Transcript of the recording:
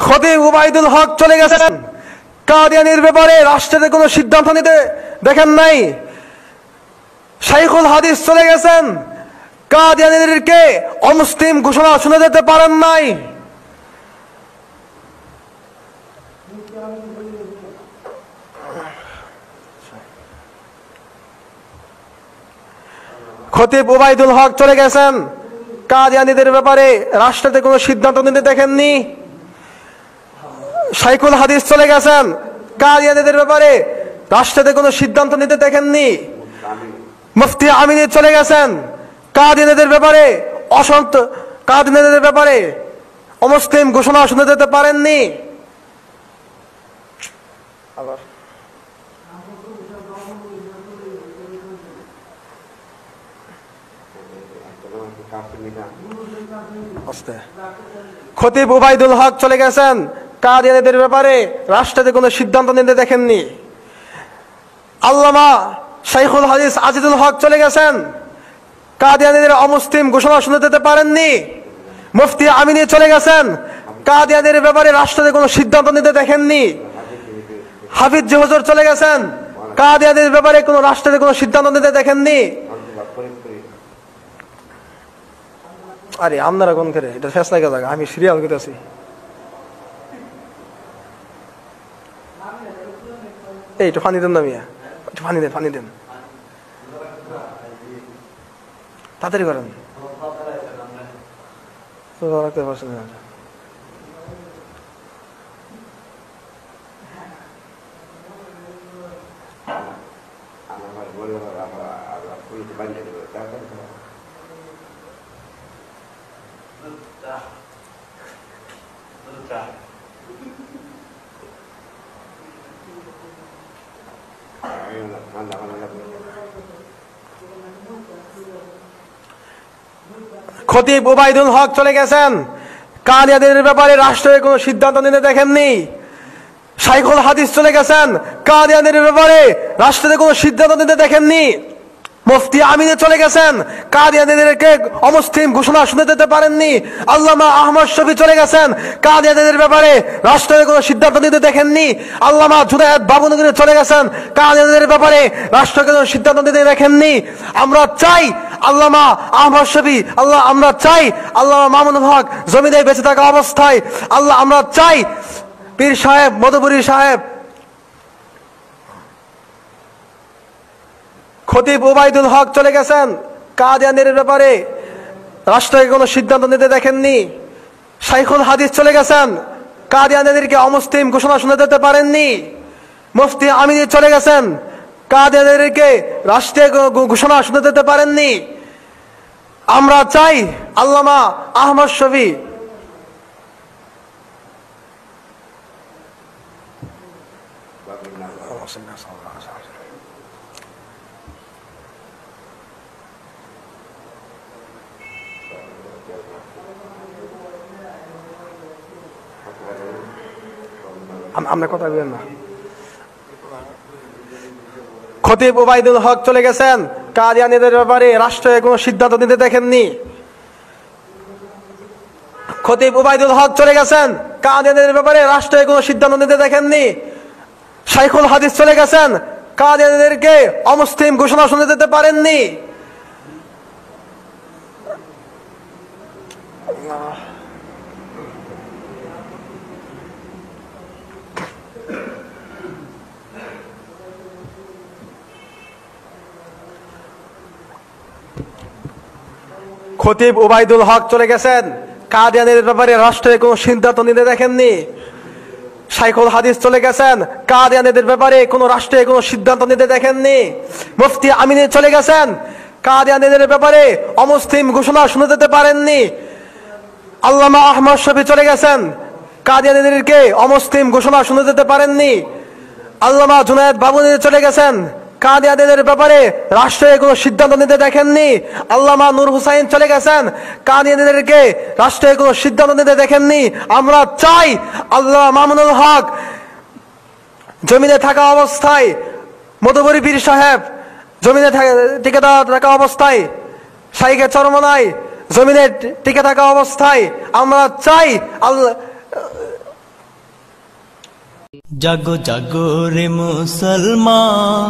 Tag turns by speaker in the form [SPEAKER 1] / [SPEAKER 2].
[SPEAKER 1] খতিব উবাইদুল হক চলে গেছেন, কাদিয়ানীর ব্যাপারে রাষ্ট্রের কোনো সিদ্ধান্ত নিতে দেখেন নাই। শাইখুল হাদিস চলে গেছেন, কাদিয়ানীদেরকে অমুসলিম ঘোষণা শুনে যেতে পারেন নাই। খতিব উবাইদুল হক চলে গেছেন, কাদিয়ানীদের ব্যাপারে রাষ্ট্রতে কোনো সিদ্ধান্ত নিতে দেখেননি। শাইখুল হাদিস চলে গেছেন, কাদিয়ানীদের ব্যাপারে রাষ্ট্রতে কোনো সিদ্ধান্ত নিতে দেখেননি। মুফতি আমিনী চলে গেছেন, কাদিয়ানীদের ব্যাপারে কাদিয়ানীদের ব্যাপারে অমুসলিম ঘোষণা শুনে যেতে পারেননি। খতিব উবাইদুল হক চলে গেছেন, কাদিয়ানীদের ব্যাপারে রাষ্ট্রতে কোনো সিদ্ধান্ত নিতে দেখেননি। আল্লামা শাইখুল হাদিস আজিজুল হক চলে গেছেন, কাদিয়ানীদের অমুসলিম ঘোষণা শুনে যেতে পারেননি। মুফতি আমিনী চলে গেছেন, কাদিয়ানীদের ব্যাপারে রাষ্ট্রতে কোনো সিদ্ধান্ত নিতে দেখেননি। হাফিজ হুজুর চলে গেছেন, কাদিয়ানীদের ব্যাপারে কোনো রাষ্ট্রতে কোনো সিদ্ধান্ত নিতে দেখেননি। আরে আপনারা কোন করে এটা ফেসলা কে জায়গা, আমি সিরিয়াল করতেছি। এই একটু পানি দেন না মিয়া, একটু পানি দেন, পানি দেন, তাড়াতাড়ি করেন। খতিব উবাইদুল হক চলে গেছেন, কাদিয়ানীদের ব্যাপারে রাষ্ট্রের কোনো সিদ্ধান্ত নিতে দেখেননি। শাইখুল হাদিস চলে গেছেন, কাদিয়ানীদের ব্যাপারে রাষ্ট্রের কোনো সিদ্ধান্ত নিতে দেখেননি। মুফতি আমিনী চলে গেছেন, কাদিয়ানীদেরকে অমুসলিম ঘোষণা শুনে দিতে পারেননি। আল্লামা আহমদ শফি চলে গেছেন, কাদিয়ানীদের ব্যাপারে রাষ্ট্রের কোনো সিদ্ধান্ত নিতে দেখেননি। আল্লামা জুনায়েদ বাবুনগরী চলে গেছেন, কাদিয়ানীদের ব্যাপারে রাষ্ট্রের কোনো সিদ্ধান্ত নিতে দেখেননি। আমরা চাই আল্লামা আহমদ শফি, আমরা চাই আল্লামা মামুনুল হক জমিনে বেঁচে থাকা অবস্থায়, আমরা চাই পীর সাহেব মধুপুরী সাহেব। খতিব উবাইদুল হক চলে গেছেন, কাদিয়ানীর ব্যাপারে রাষ্ট্রকে কোনো সিদ্ধান্ত নিতে দেখেননি। শাইখুল হাদিস চলে গেছেন, কাদিয়ানীদেরকে অমুসলিম ঘোষণা শুনে দিতে পারেননি। মুফতি আমিনী চলে গেছেন, কাদিয়ানীদেরকে রাষ্ট্রীয় ঘোষণা শুনে দিতে পারেননি। আমরা চাই আল্লামা আহমদ শফি আমরা কথা বলেন না। খতিব উবাইদুল হক চলে গেছেন, কাদিয়ানীদের ব্যাপারে রাষ্ট্রে কোনো সিদ্ধান্ত নিতে দেখেননি। খতিব উবাইদুল হক চলে গেছেন, কাদিয়ানীদের ব্যাপারে রাষ্ট্রে কোনো সিদ্ধান্ত নিতে দেখেননি। শাইখুল হাদিস চলে গেছেন, কাদিয়ানীদেরকে অমুসলিম ঘোষণা শুনে দিতে পারেননি। খতিব উবাইদুল হক চলে গেছেন, কাদিয়ানীদের ব্যাপারে রাষ্ট্রের কোনো সিদ্ধান্ত নিতে দেখেননি। শাইখুল হাদিস চলে গেছেন, কাদিয়ানীদের ব্যাপারে কোনো রাষ্ট্রের কোনো সিদ্ধান্ত নিতে দেখেননি। মুফতি আমিনী চলে গেছেন, কাদিয়ানীদের ব্যাপারে অমুসলিম ঘোষণা শুনে দিতে পারেননি। আল্লামা আহমদ শফি চলে গেছেন, কাদিয়ানীদেরকে অমুসলিম ঘোষণা শুনে দিতে পারেননি। আল্লামা জুনায়েদ বাবুনগরী চলে গেছেন, কাদিয়ানীদের ব্যাপারে রাষ্ট্রের কোনো সিদ্ধান্ত নিতে দেখেননি। আল্লামা নূর হুসাইন চলে গেছেন, কাদিয়ানীদেরকে রাষ্ট্রের কোনো সিদ্ধান্ত নিতে দেখেননি। আমরা চাই আল্লামা মামুনুল হক জমিনে থাকা অবস্থায়, মধুপুরী পীর সাহেব জমিনে টিকে থাকা অবস্থায়, শাইখে চরমনাই জমিনে টিকে থাকা অবস্থায় আমরা চাই
[SPEAKER 2] জাগো জাগো রে মুসলমান,